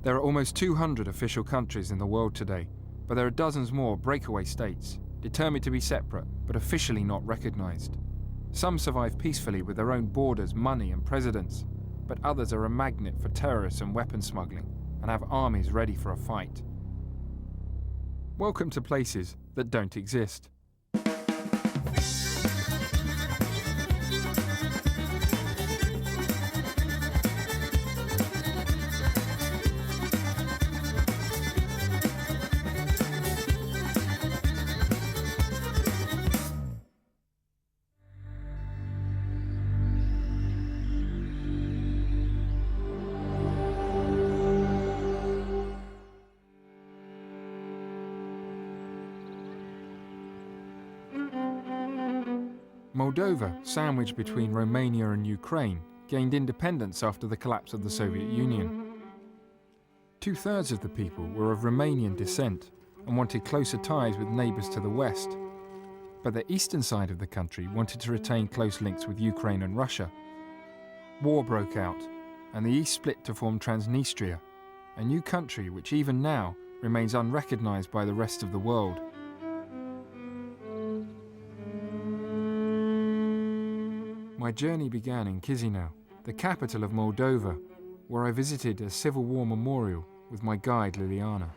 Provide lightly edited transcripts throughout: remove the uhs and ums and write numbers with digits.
There are almost 200 official countries in the world today, but there are dozens more breakaway states, determined to be separate but officially not recognised. Some survive peacefully with their own borders, money and presidents, but others are a magnet for terrorists and weapon smuggling and have armies ready for a fight. Welcome to places that don't exist. Moldova, sandwiched between Romania and Ukraine, gained independence after the collapse of the Soviet Union. 2/3 of the people were of Romanian descent and wanted closer ties with neighbours to the west. But the eastern side of the country wanted to retain close links with Ukraine and Russia. War broke out, and the east split to form Trans-Dniester, a new country which even now remains unrecognised by the rest of the world. My journey began in Chisinau, the capital of Moldova, where I visited a Civil War memorial with my guide Liliana.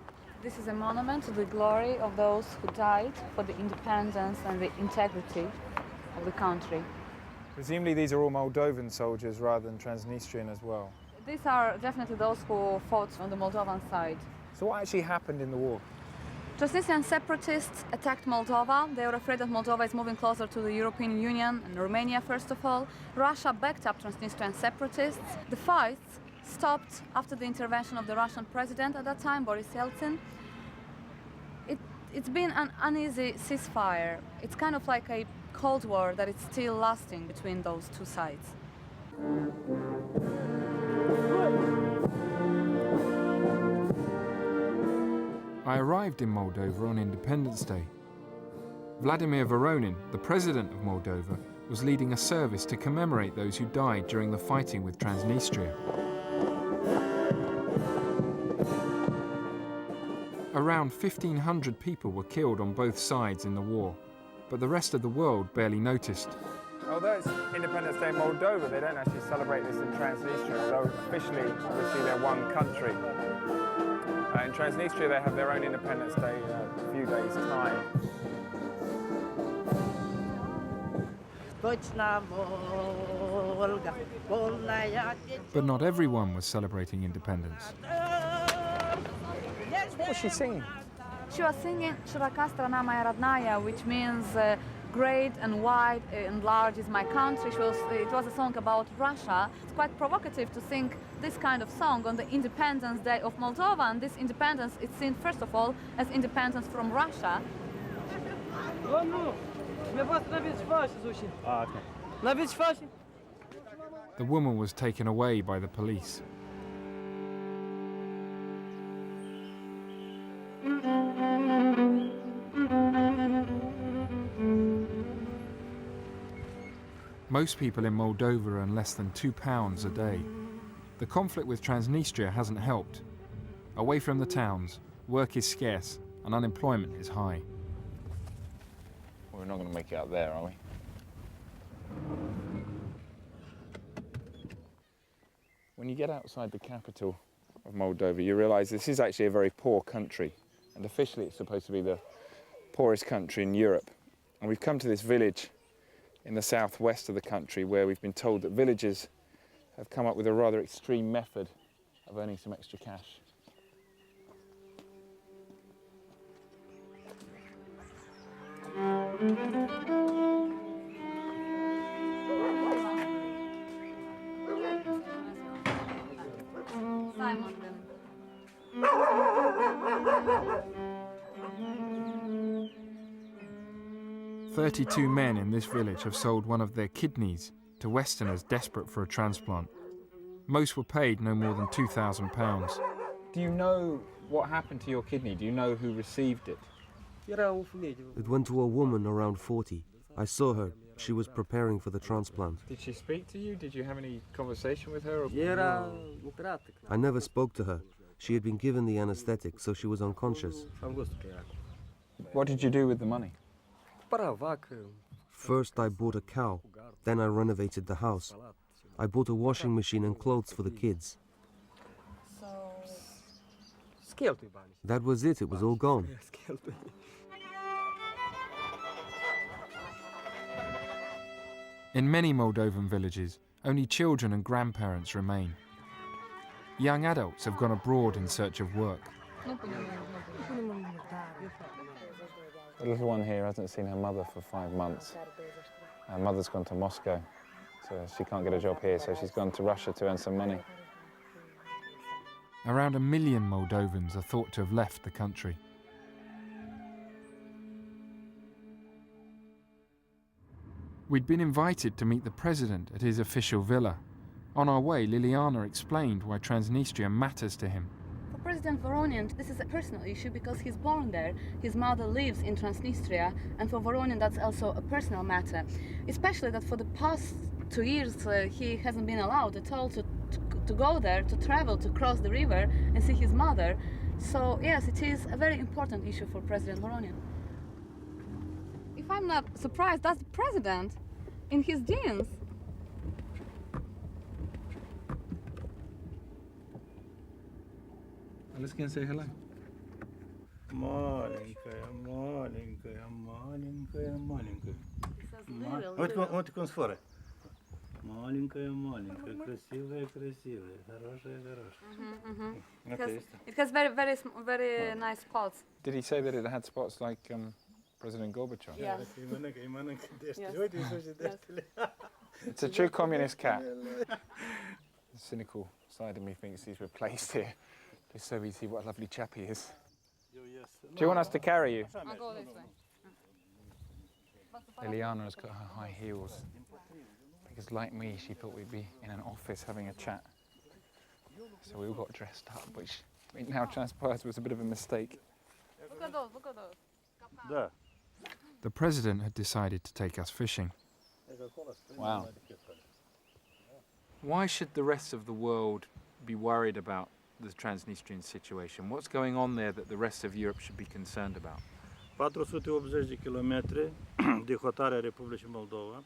This is a monument to the glory of those who died for the independence and the integrity of the country. Presumably these are all Moldovan soldiers rather than Transnistrian as well. These are definitely those who fought on the Moldovan side. So what actually happened in the war? Transnistrian separatists attacked Moldova. They were afraid that Moldova is moving closer to the European Union and Romania first of all. Russia backed up Transnistrian separatists. The fights stopped after the intervention of the Russian president at that time, Boris Yeltsin. It's been an uneasy ceasefire. It's kind of like a Cold War that is still lasting between those two sides. I arrived in Moldova on Independence Day. Vladimir Voronin, the president of Moldova, was leading a service to commemorate those who died during the fighting with Trans-Dniester. Around 1,500 people were killed on both sides in the war, but the rest of the world barely noticed. Although it's Independence Day in Moldova, they don't actually celebrate this in Transnistria, although officially, obviously, they're one country. In Transnistria, they have their own Independence Day in a few days' time. But not everyone was celebrating independence. What was she singing? She was singing "Широка страна моя родная," which means great and wide and large is my country. It was a song about Russia. It's quite provocative to sing this kind of song on the Independence Day of Moldova, and this independence is seen first of all as independence from Russia. The woman was taken away by the police. Most people in Moldova earn less than £2 a day. The conflict with Transnistria hasn't helped. Away from the towns, work is scarce and unemployment is high. Well, we're not going to make it up there, are we? When you get outside the capital of Moldova, you realise this is actually a very poor country, and officially it's supposed to be the poorest country in Europe. And we've come to this village in the southwest of the country where we've been told that villagers have come up with a rather extreme method of earning some extra cash. Simon. 32 men in this village have sold one of their kidneys to Westerners desperate for a transplant. Most were paid no more than £2,000. Do you know what happened to your kidney? Do you know who received it? It went to a woman around 40. I saw her. She was preparing for the transplant. Did she speak to you? Did you have any conversation with her? I never spoke to her. She had been given the anesthetic, so she was unconscious. What did you do with the money? First I bought a cow, then I renovated the house. I bought a washing machine and clothes for the kids. That was it was all gone. In many Moldovan villages, only children and grandparents remain. Young adults have gone abroad in search of work. The little one here hasn't seen her mother for 5 months. Her mother's gone to Moscow, so she can't get a job here, so she's gone to Russia to earn some money. Around 1 million Moldovans are thought to have left the country. We'd been invited to meet the president at his official villa. On our way, Liliana explained why Transnistria matters to him. For President Voronin, this is a personal issue because he's born there. His mother lives in Transnistria, and for Voronin that's also a personal matter. Especially that for the past 2 years he hasn't been allowed at all to go there, to travel, to cross the river and see his mother. So yes, it is a very important issue for President Voronin. If I'm not surprised, that's the president in his jeans. Let's go and say hello. Маленькая, маленькая, маленькая, маленькая. Вот консфора. Маленькая, маленькая, красивая, красивая, хорошая, хорошая. It has very nice spots. Did he say that it had spots like President Gorbachev? Yeah. It's a true communist cat. The cynical side of me thinks he's replaced here, just so we see what a lovely chap he is. Do you want us to carry you? I'll go this way. Liliana has got her high heels, because like me, she thought we'd be in an office having a chat. So we all got dressed up, which it now transpires was a bit of a mistake. Look at those, look at those. Да. The president had decided to take us fishing. Wow. Why should the rest of the world be worried about the Transnistrian situation? What's going on there that the rest of Europe should be concerned about? 480 кілометри до хотаря Республіки Молдова.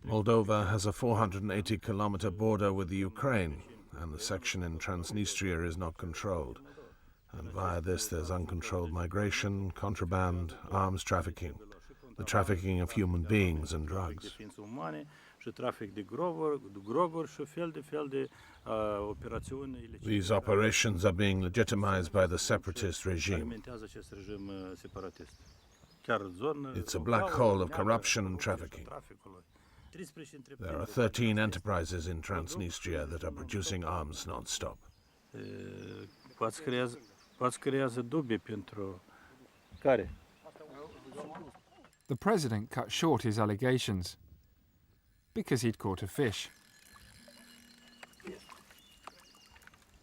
Moldova has a 480-kilometer border with the Ukraine, and the section in Transnistria is not controlled. And via this there's uncontrolled migration, contraband, arms trafficking, the trafficking of human beings and drugs. These operations are being legitimized by the separatist regime. It's a black hole of corruption and trafficking. There are 13 enterprises in Transnistria that are producing arms non-stop. The president cut short his allegations because he'd caught a fish.